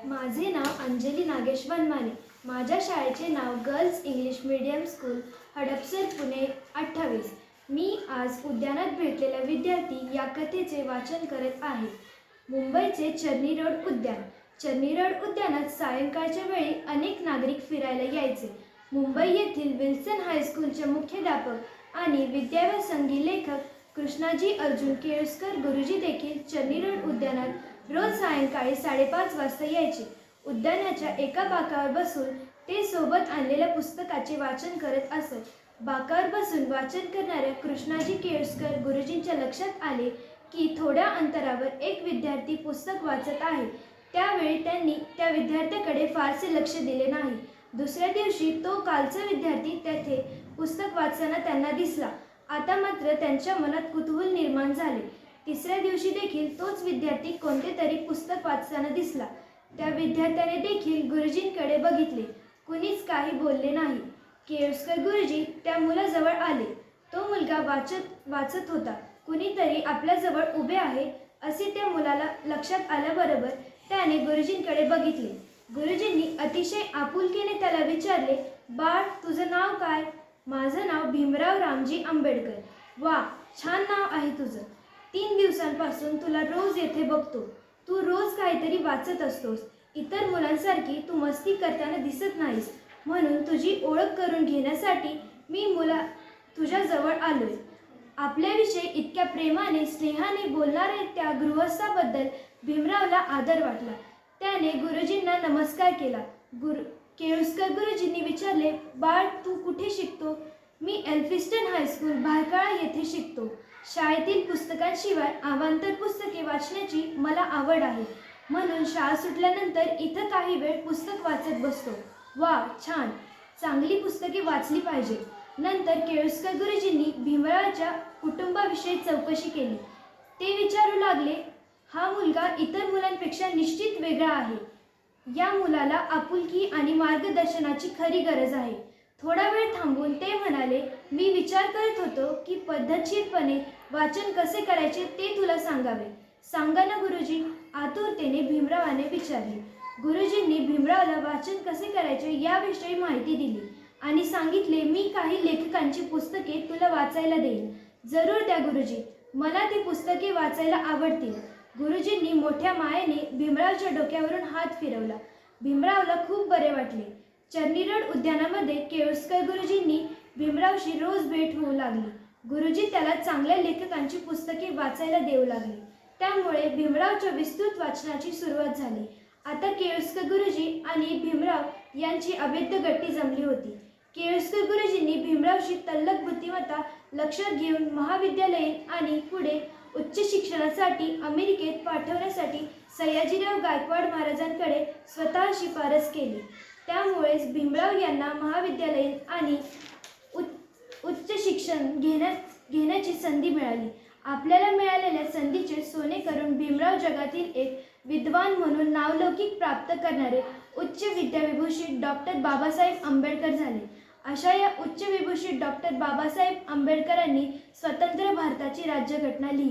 माझे नाव अंजली नागेश वनमाने। माझ्या शाळेचे नाव girls English medium school Hadapsar Pune 28। मी आज उद्यानात भेटलेला विद्यार्थी या कथेचे वाचन करत आहे। मुंबईचे चर्नी रोड उद्यान। चर्नी रोड उद्यानात सायंकाळच्या वेळी अनेक नागरिक फिरायला यायचे। मुंबई येथील विल्सन हायस्कूलचे मुख्याध्यापक आणि विद्याव्यासंगी लेखक कृष्णाजी अर्जुन केळुस्कर गुरुजी देखील चर्नी रोड उद्यानात रोज सायंकाळी 5:30 वाजता यायचे। उद्यानाच्या एका बाकावर बसून ते सोबत आणलेल्या पुस्तकाचे वाचन करत असत। बाकावर बसून वाचन करणाऱ्या कृष्णाजी केळुस्कर गुरुजींच्या लक्षात आले की थोड्या अंतरावर एक विद्यार्थी पुस्तक वाचत आहे। त्यावेळी त्यांनी त्या विद्यार्थ्याकडे फारसे लक्ष दिले नाही। दुसऱ्या दिवशी तो कालचा विद्यार्थी तेथे पुस्तक वाचताना त्यांना दिसला। आता मात्र त्यांच्या मनात कुतूहल निर्माण झाले। तिसऱ्या दिवशी देखील तोच विद्यार्थी कोणते तरी पुस्तक वाचताना दिसला। त्या विद्यार्थ्याने देखील गुरुजींकडे बघितले। कुणीच काही बोलले नाही। केळुस्कर गुरुजी त्या मुलाजवळ आले। तो मुलगा वाचत होता। कुणीतरी आपल्याजवळ उभे आहे असे त्या मुलाला लक्षात आल्याबरोबर त्याने गुरुजींकडे बघितले। गुरुजींनी अतिशय आपुलकीने त्याला विचारले, बाळ, तुझं नाव काय? माझं नाव भीमराव रामजी आंबेडकर। वा, छान नाव आहे तुझं। 3 दिवसांपासून तुला रोज येथे बघतो। तू रोज काहीतरी वाचत असतोस। इतर मुलांसारखी तू मस्ती करताना दिसत नाहीस। म्हणून तुझी ओळख करून घेण्यासाठी मी तुझ्याजवळ आलोय। आपल्याविषयी इतक्या प्रेमाने स्नेहाने बोलणाऱ्या त्या गृहस्थाबद्दल भीमरावला आदर वाटला। त्याने गुरुजींना नमस्कार केला। केळुस्कर गुरुजींनी विचारले, बाळ, तू कुठे शिकतो? मी एल्फिस्टन हायस्कूल भायखळा येथे शिकतो। शाळेतील पुस्तकांशिवाय अवांतर पुस्तके वाचण्याची मला आवड आहे। म्हणून शाळा सुटल्यानंतर इथं काही वेळ पुस्तक वाचत बसतो। वा, छान, चांगली पुस्तके वाचली पाहिजे। नंतर केळुस्कर गुरुजींनी भीमरावच्या कुटुंबाविषयी चौकशी केली। ते विचारू लागले, हा मुलगा इतर मुलांपेक्षा निश्चित वेगळा आहे। या मुलाला आपुलकी आणि मार्गदर्शनाची खरी गरज आहे। थोडा वेळ थांबून ते म्हणाले, मी विचार करत होतो की पद्धतशीरपणे वाचन कसे करायचे ते तुला सांगावे। सांगा ना गुरुजी, आतुरतेने भीमरावाने विचारले। गुरुजींनी भीमरावला वाचन कसे करायचे याविषयी माहिती दिली आणि सांगितले, मी काही लेखकांची पुस्तके तुला वाचायला देईन। जरूर द्या गुरुजी, मला ती पुस्तके वाचायला आवडतील। गुरुजींनी मोठ्या मायेने भीमरावच्या डोक्यावरून हात फिरवला। भीमरावला खूप बरे वाटले। चर्नी रोड उद्यानामध्ये केळुस्कर गुरुजींनी भीमरावशी रोज भेट होऊ लागली। गुरुजी त्याला चांगल्या लेखकांची पुस्तके वाचायला देऊ लागले। त्यामुळे भीमरावच्या विस्तृत वाचनाची सुरुवात झाली। आता केळुस्कर गुरुजी आणि भीमराव यांची अभेद्य गट्टी जमली होती। केळुस्कर गुरुजींनी भीमरावची तल्लख बुद्धिमत्ता लक्षात घेऊन महाविद्यालयीन आणि पुढे उच्च शिक्षणासाठी अमेरिकेत पाठवण्यासाठी सयाजीराव गायकवाड महाराजांकडे स्वतः शिफारस केली। त्यामुळेच भीमराव यांना महाविद्यालयीन आणि उच्च शिक्षण घेण्याची संधी मिळाली। आपल्याला मिळालेल्या संधीचे सोने करून भीमराव जगातील एक विद्वान म्हणून नावलौकिक प्राप्त करणारे उच्च विद्याविभूषित डॉक्टर बाबासाहेब आंबेडकर झाले। अशा या उच्च विभूषित डॉक्टर बाबासाहेब आंबेडकरांनी स्वतंत्र भारताची राज्यघटना लिहिली।